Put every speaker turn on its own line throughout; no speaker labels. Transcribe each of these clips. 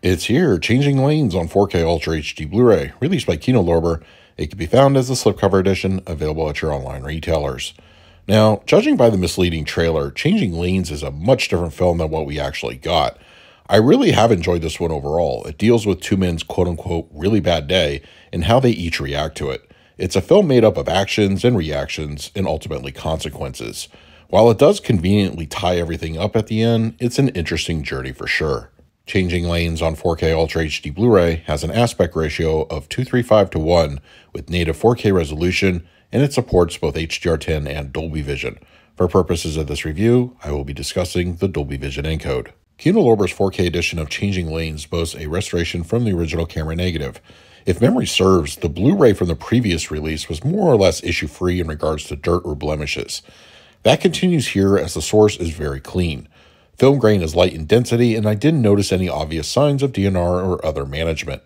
It's here, Changing Lanes on 4K Ultra HD Blu-ray, released by Kino Lorber. It can be found as the slipcover edition, available at your online retailers. Now, judging by the misleading trailer, Changing Lanes is a much different film than what we actually got. I really have enjoyed this one overall. It deals with two men's quote-unquote really bad day and how they each react to it. It's a film made up of actions and reactions and ultimately consequences. While it does conveniently tie everything up at the end, it's an interesting journey for sure. Changing Lanes on 4K Ultra HD Blu-ray has an aspect ratio of 235:1 with native 4K resolution, and it supports both HDR10 and Dolby Vision. For purposes of this review, I will be discussing the Dolby Vision encode. Kino Lorber's 4K edition of Changing Lanes boasts a restoration from the original camera negative. If memory serves, the Blu-ray from the previous release was more or less issue-free in regards to dirt or blemishes. That continues here as the source is very clean. Film grain is light in density, and I didn't notice any obvious signs of DNR or other management.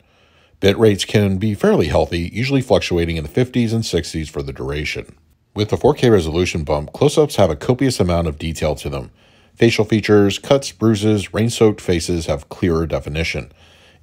Bit rates can be fairly healthy, usually fluctuating in the 50s and 60s for the duration. With the 4K resolution bump, close-ups have a copious amount of detail to them. Facial features, cuts, bruises, rain-soaked faces have clearer definition.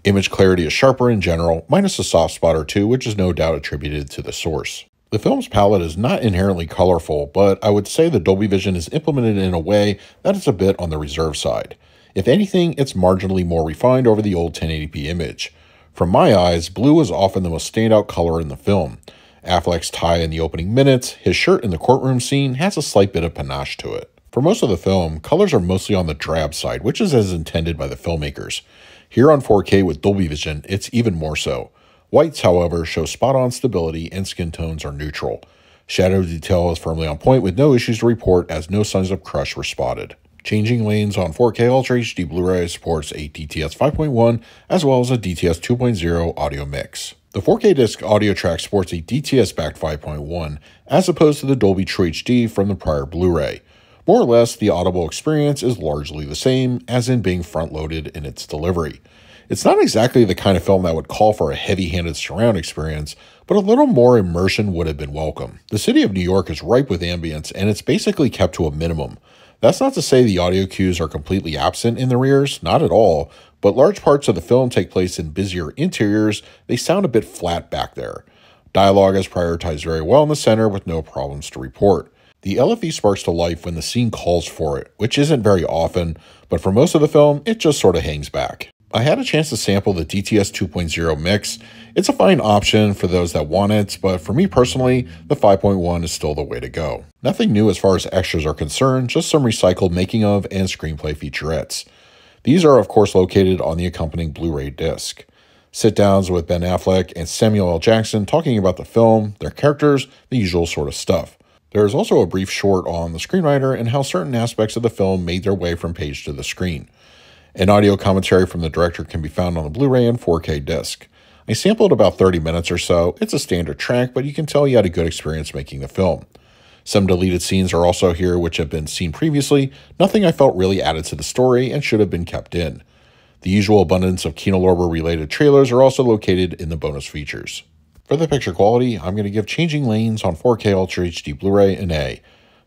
Image clarity is sharper in general, minus a soft spot or two, which is no doubt attributed to the source. The film's palette is not inherently colorful, but I would say the Dolby Vision is implemented in a way that is a bit on the reserve side. If anything, it's marginally more refined over the old 1080p image. From my eyes, blue is often the most standout color in the film. Affleck's tie in the opening minutes, his shirt in the courtroom scene has a slight bit of panache to it. For most of the film, colors are mostly on the drab side, which is as intended by the filmmakers. Here on 4K with Dolby Vision, it's even more so. Whites, however, show spot-on stability and skin tones are neutral. Shadow detail is firmly on point with no issues to report as no signs of crush were spotted. Changing Lanes on 4K Ultra HD Blu-ray supports a DTS 5.1 as well as a DTS 2.0 audio mix. The 4K disc audio track supports a DTS-backed 5.1 as opposed to the Dolby True HD from the prior Blu-ray. More or less, the audible experience is largely the same, as in being front-loaded in its delivery. It's not exactly the kind of film that would call for a heavy-handed surround experience, but a little more immersion would have been welcome. The city of New York is ripe with ambience, and it's basically kept to a minimum. That's not to say the audio cues are completely absent in the rears, not at all, but large parts of the film take place in busier interiors. They sound a bit flat back there. Dialogue is prioritized very well in the center with no problems to report. The LFE sparks to life when the scene calls for it, which isn't very often, but for most of the film, it just sort of hangs back. I had a chance to sample the DTS 2.0 mix. It's a fine option for those that want it, but for me personally, the 5.1 is still the way to go. Nothing new as far as extras are concerned, just some recycled making of and screenplay featurettes. These are of course located on the accompanying Blu-ray disc. Sit-downs with Ben Affleck and Samuel L. Jackson talking about the film, their characters, the usual sort of stuff. There is also a brief short on the screenwriter and how certain aspects of the film made their way from page to the screen. An audio commentary from the director can be found on the Blu-ray and 4K disc. I sampled about 30 minutes or so. It's a standard track, but you can tell you had a good experience making the film. Some deleted scenes are also here which have been seen previously, nothing I felt really added to the story and should have been kept in. The usual abundance of Kino Lorber related trailers are also located in the bonus features. For the picture quality, I'm going to give Changing Lanes on 4K Ultra HD Blu-ray an A.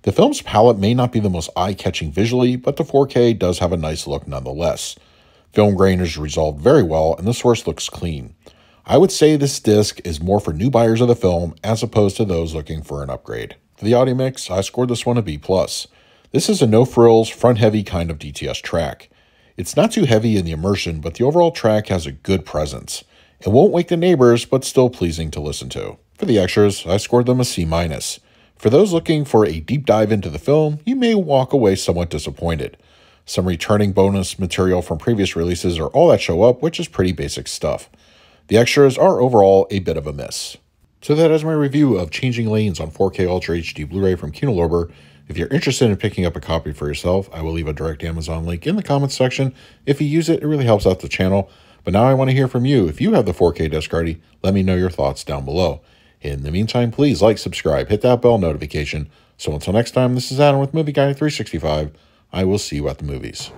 The film's palette may not be the most eye-catching visually, but the 4K does have a nice look nonetheless. Film grain is resolved very well, and the source looks clean. I would say this disc is more for new buyers of the film, as opposed to those looking for an upgrade. For the audio mix, I scored this one a B+. This is a no-frills, front-heavy kind of DTS track. It's not too heavy in the immersion, but the overall track has a good presence. It won't wake the neighbors, but still pleasing to listen to. For the extras, I scored them a C-. For those looking for a deep dive into the film, you may walk away somewhat disappointed. Some returning bonus material from previous releases are all that show up, which is pretty basic stuff. The extras are overall a bit of a miss. So that is my review of Changing Lanes on 4K Ultra HD Blu-ray from Kino Lorber. If you're interested in picking up a copy for yourself, I will leave a direct Amazon link in the comments section. If you use it, it really helps out the channel. But now I want to hear from you. If you have the 4K disc already, let me know your thoughts down below. In the meantime, please like, subscribe, hit that bell notification. So until next time, this is Adam with Movie Guy 365. I will see you at the movies.